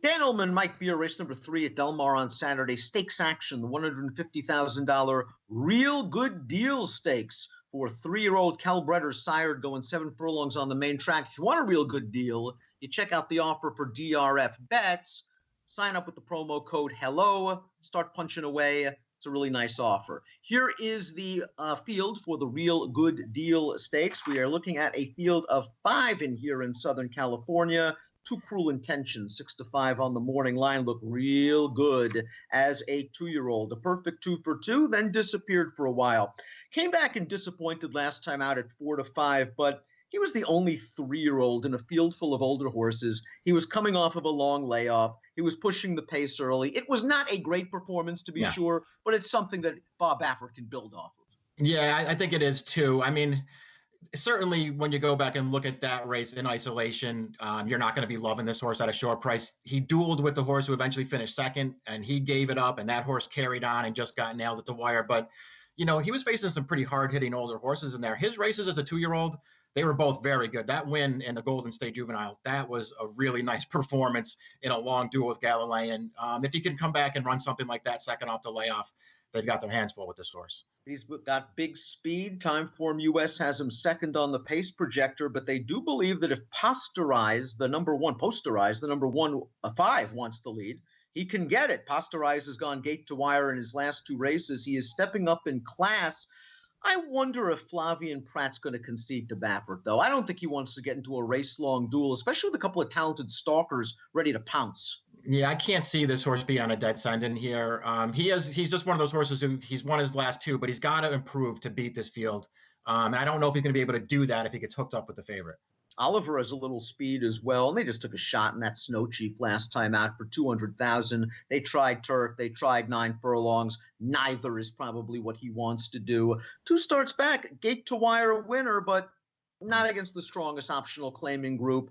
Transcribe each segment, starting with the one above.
Dan Illman might be a race number 3 at Del Mar on Saturday. Stakes action, the $150,000 Real Good Deal Stakes for 3-year-old Calbredder sired going 7 furlongs on the main track. If you want a real good deal, you check out the offer for DRF Bets. Sign up with the promo code HELLO. Start punching away. It's a really nice offer. Here is the field for the Real Good Deal Stakes. We are looking at a field of 5 in here in Southern California. Two Cruel Intentions, 6 to 5 on the morning line, look real good as a 2-year-old. A perfect 2 for 2, then disappeared for a while. Came back and disappointed last time out at 4 to 5, but he was the only 3-year-old in a field full of older horses. He was coming off of a long layoff. He was pushing the pace early. It was not a great performance, to be sure, but it's something that Bob Baffert can build off of. Yeah, I think it is too. I mean, certainly when you go back and look at that race in isolation, you're not going to be loving this horse at a short price. He dueled with the horse who eventually finished second, and he gave it up, and that horse carried on and just got nailed at the wire. But, you know, he was facing some pretty hard-hitting older horses in there. His races as a 2-year-old, they were both very good. That win in the Golden State Juvenile, that was a really nice performance in a long duel with Galilean. If he can come back and run something like that second off the layoff, they've got their hands full with this horse. He's got big speed. Timeform US has him second on the pace projector, but they do believe that if Posterize, the number 5 wants the lead, he can get it. Posterize has gone gate to wire in his last 2 races. He is stepping up in class. I wonder if Flavien Prat's going to concede to Baffert, though. I don't think he wants to get into a race-long duel, especially with a couple of talented stalkers ready to pounce. Yeah, I can't see this horse being on a dead send in here. He's just one of those horses who he's won his last 2, but he's got to improve to beat this field. And I don't know if he's going to be able to do that if he gets hooked up with the favorite. Oliver has a little speed as well, and they just took a shot in that Snow Chief last time out for $200,000. They tried turf, they tried 9 furlongs. Neither is probably what he wants to do. 2 starts back, gate to wire winner, but not against the strongest optional claiming group.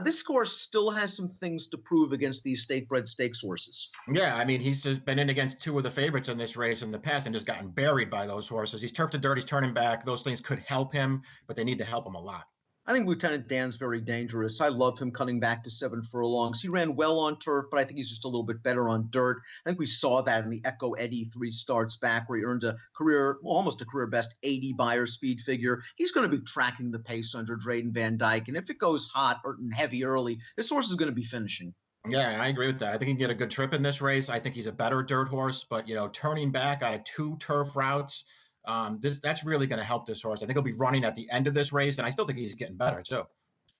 This course still has some things to prove against these state-bred stakes horses. Yeah, I mean, he's just been in against 2 of the favorites in this race in the past and just gotten buried by those horses. He's turf to dirt, he's turning back. Those things could help him, but they need to help him a lot. I think Lieutenant Dan's very dangerous. I love him cutting back to 7 furlongs. He ran well on turf, but I think he's just a little bit better on dirt. I think we saw that in the Echo Eddie 3 starts back, where he earned a career, well, almost a career best 80 Beyer speed figure. He's going to be tracking the pace under Drayden Van Dyke, and if it goes hot and heavy early, this horse is going to be finishing. Yeah, I agree with that. I think he can get a good trip in this race. I think he's a better dirt horse, but, you know, turning back out of 2 turf routes, that's really going to help this horse. I think he'll be running at the end of this race, and I still think he's getting better too.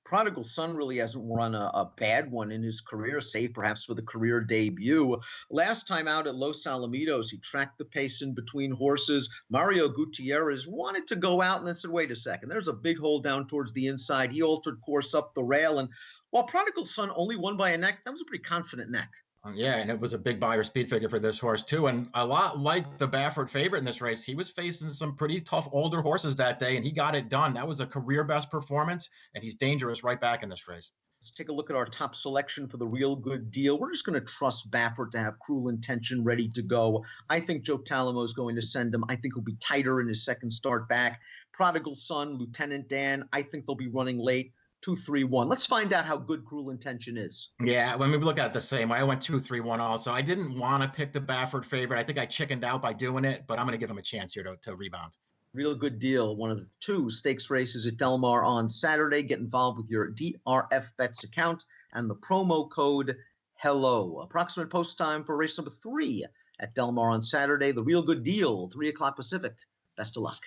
Prodigal Son really hasn't run a bad one in his career, save perhaps for the career debut. Last time out at Los Alamitos, he tracked the pace in between horses. Mario Gutierrez wanted to go out and then said, wait a second, there's a big hole down towards the inside. He altered course up the rail, and while Prodigal Son only won by a neck, that was a pretty confident neck. Yeah, and it was a big Beyer speed figure for this horse, too. And a lot like the Baffert favorite in this race, he was facing some pretty tough older horses that day, and he got it done. That was a career best performance, and he's dangerous right back in this race. Let's take a look at our top selection for the Real Good Deal. We're just going to trust Baffert to have Cruel Intention ready to go. I think Joe Talamo is going to send him. I think he'll be tighter in his second start back. Prodigal Son, Lieutenant Dan, I think they'll be running late. 2-3-1. Let's find out how good Cruel Intention is. Yeah, when we look at it the same way, I went 2-3-1 also. I didn't want to pick the Baffert favorite. I think I chickened out by doing it, but I'm going to give him a chance here to rebound. Real Good Deal, one of the 2 stakes races at Del Mar on Saturday. Get involved with your DRF Bets account and the promo code HELLO. Approximate post time for race number 3 at Del Mar on Saturday. The Real Good Deal, 3 o'clock Pacific. Best of luck.